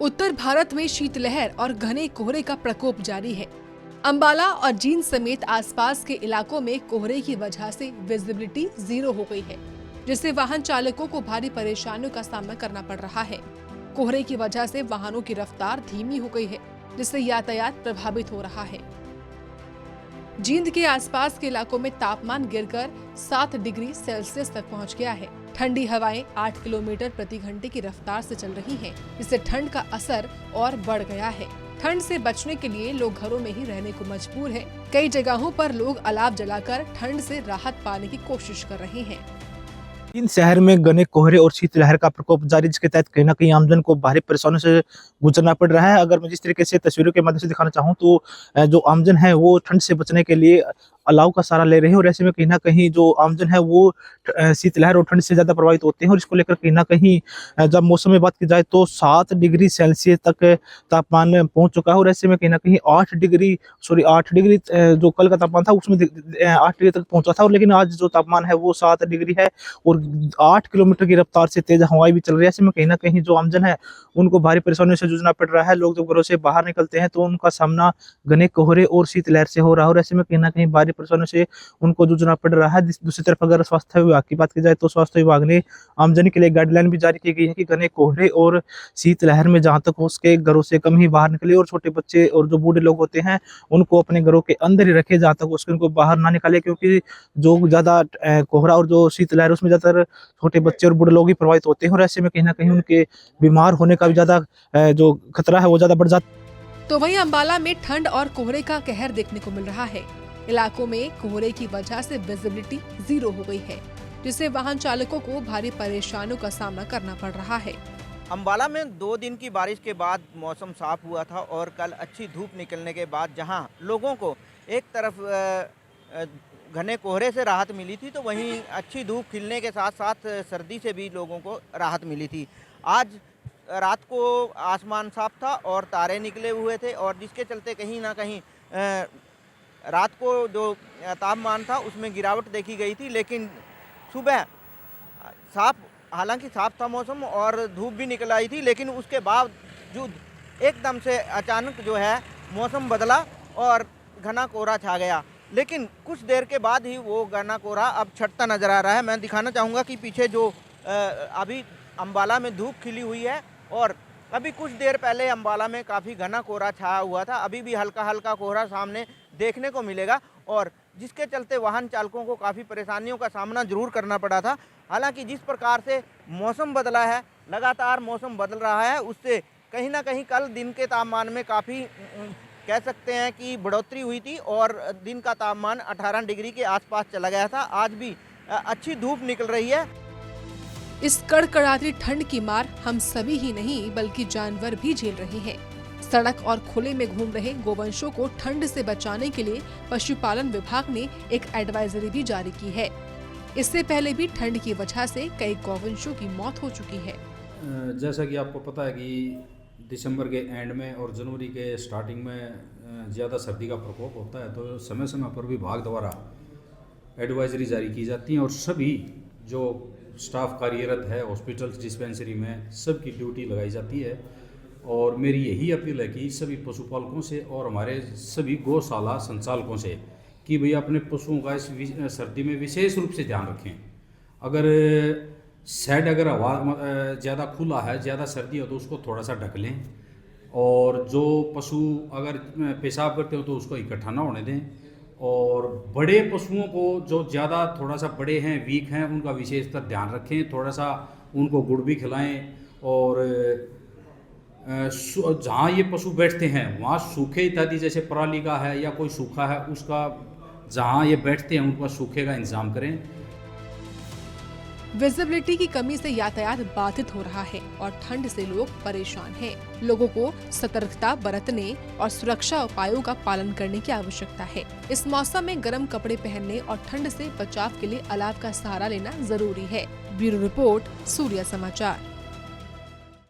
उत्तर भारत में शीतलहर और घने कोहरे का प्रकोप जारी है। अंबाला और जींद समेत आसपास के इलाकों में कोहरे की वजह से विजिबिलिटी 0 हो गई है, जिससे वाहन चालकों को भारी परेशानियों का सामना करना पड़ रहा है। कोहरे की वजह से वाहनों की रफ्तार धीमी हो गई है, जिससे यातायात प्रभावित हो रहा है। जींद के आसपास के इलाकों में तापमान गिरकर 7 डिग्री सेल्सियस तक पहुंच गया है। ठंडी हवाएं 8 किलोमीटर प्रति घंटे की रफ्तार से चल रही हैं, जिससे ठंड का असर और बढ़ गया है। ठंड से बचने के लिए लोग घरों में ही रहने को मजबूर हैं। कई जगहों पर लोग अलाव जलाकर ठंड से राहत पाने की कोशिश कर रहे हैं। इन शहर में घने कोहरे और शीतलहर का प्रकोप जारी, जिसके तहत कहीं ना कहीं आमजन को भारी परेशानियों से गुजरना पड़ रहा है। अगर मैं जिस तरीके से तस्वीरों के माध्यम से दिखाना चाहूँ तो जो आमजन है वो ठंड से बचने के लिए अलाव का सहारा ले रहे हैं, और ऐसे में कहीं ना कहीं जो आमजन है वो शीतलहर और ठंड से ज्यादा प्रभावित होते हैं। और इसको लेकर कहीं ना कहीं जब मौसम में बात की जाए तो 7 डिग्री सेल्सियस तक तापमान पहुंच चुका है, और ऐसे में कहीं ना कहीं 8 डिग्री जो कल का तापमान था उसमें 8 डिग्री तक पहुंचा था, और लेकिन आज जो तापमान है वो 7 डिग्री है और 8 किलोमीटर की रफ्तार से तेज हवाएं भी चल रही है। ऐसे में कहीं ना कहीं जो आमजन है उनको भारी परेशानियों से जूझना पड़ रहा है। लोग जब घरों से बाहर निकलते हैं तो उनका सामना घने कोहरे और शीतलहर से हो रहा है, और ऐसे में कहीं ना कहीं भारी परेशानियों से उनको जूझना पड़ रहा है। दूसरी तरफ अगर स्वास्थ्य विभाग की बात की जाए तो स्वास्थ्य विभाग ने आमजन के लिए गाइडलाइन भी जारी की गई है कि घने कोहरे और शीतलहर में जहां तक हो सके घरों से कम ही बाहर निकले, और छोटे बच्चे और जो बूढ़े लोग होते हैं उनको अपने घरों के अंदर ही रखे, जहां तक हो सके उनको बाहर ना निकाले, क्योंकि जो ज्यादा कोहरा और जो शीतलहर उसमें ज्यादातर छोटे बच्चे और बूढ़े लोग ही प्रभावित होते हैं, और ऐसे में कहीं ना कहीं उनके बीमार होने का भी ज्यादा जो खतरा है वो ज्यादा बढ़ जाता है। तो वहीं अंबाला में ठंड और कोहरे का कहर देखने को मिल रहा है। इलाकों में कोहरे की वजह से विजिबिलिटी 0 हो गई है, जिससे वाहन चालकों को भारी परेशानियों का सामना करना पड़ रहा है। अंबाला में 2 दिन की बारिश के बाद मौसम साफ हुआ था, और कल अच्छी धूप निकलने के बाद जहां लोगों को एक तरफ घने कोहरे से राहत मिली थी, तो वहीं अच्छी धूप खिलने के साथ साथ सर्दी से भी लोगों को राहत मिली थी। आज रात को आसमान साफ था और तारे निकले हुए थे, और जिसके चलते कहीं ना कहीं रात को जो तापमान था उसमें गिरावट देखी गई थी, लेकिन सुबह हालांकि साफ था मौसम और धूप भी निकल आई थी, लेकिन उसके बावजूद एकदम से अचानक जो है मौसम बदला और घना कोहरा छा गया। लेकिन कुछ देर के बाद ही वो घना कोहरा अब छटता नज़र आ रहा है। मैं दिखाना चाहूँगा कि पीछे जो अभी अंबाला में धूप खिली हुई है, और अभी कुछ देर पहले अंबाला में काफ़ी घना कोहरा छाया हुआ था। अभी भी हल्का हल्का कोहरा सामने देखने को मिलेगा, और जिसके चलते वाहन चालकों को काफ़ी परेशानियों का सामना जरूर करना पड़ा था। हालांकि जिस प्रकार से मौसम बदला है, लगातार मौसम बदल रहा है, उससे कहीं ना कहीं कल दिन के तापमान में काफ़ी कह सकते हैं कि बढ़ोतरी हुई थी, और दिन का तापमान 18 डिग्री के आसपास चला गया था। आज भी अच्छी धूप निकल रही है। इस कड़कड़ाती ठंड की मार हम सभी ही नहीं बल्कि जानवर भी झेल रहे हैं। सड़क और खुले में घूम रहे गोवंशों को ठंड से बचाने के लिए पशुपालन विभाग ने एक एडवाइजरी भी जारी की है। इससे पहले भी ठंड की वजह से कई गोवंशों की मौत हो चुकी है। जैसा कि आपको पता है कि दिसंबर के एंड में और जनवरी के स्टार्टिंग में ज़्यादा सर्दी का प्रकोप होता है, तो समय समय पर विभाग द्वारा एडवाइजरी जारी की जाती है, और सभी जो स्टाफ कार्यरत है हॉस्पिटल्स डिस्पेंसरी में सबकी ड्यूटी लगाई जाती है। और मेरी यही अपील है कि सभी पशुपालकों से और हमारे सभी गौशाला संचालकों से कि भैया अपने पशुओं का इस सर्दी में विशेष रूप से ध्यान रखें। अगर शेड अगर हवा ज़्यादा खुला है, ज़्यादा सर्दी हो तो उसको थोड़ा सा ढक लें, और जो पशु अगर पेशाब करते हो तो उसको इकट्ठा ना होने दें। और बड़े पशुओं को जो ज़्यादा थोड़ा सा बड़े हैं, वीक हैं, उनका विशेषतर ध्यान रखें। थोड़ा सा उनको गुड़ भी खिलाएं, और जहाँ ये पशु बैठते हैं वहाँ सूखे इत्यादि जैसे पराली का है या कोई सूखा है, उसका जहाँ ये बैठते हैं उनका सूखे का इंतजाम करें। विजिबिलिटी की कमी से यातायात बाधित हो रहा है और ठंड से लोग परेशान हैं। लोगों को सतर्कता बरतने और सुरक्षा उपायों का पालन करने की आवश्यकता है। इस मौसम में गर्म कपड़े पहनने और ठंड से बचाव के लिए अलाव का सहारा लेना जरूरी है। ब्यूरो रिपोर्ट, सूर्य समाचार।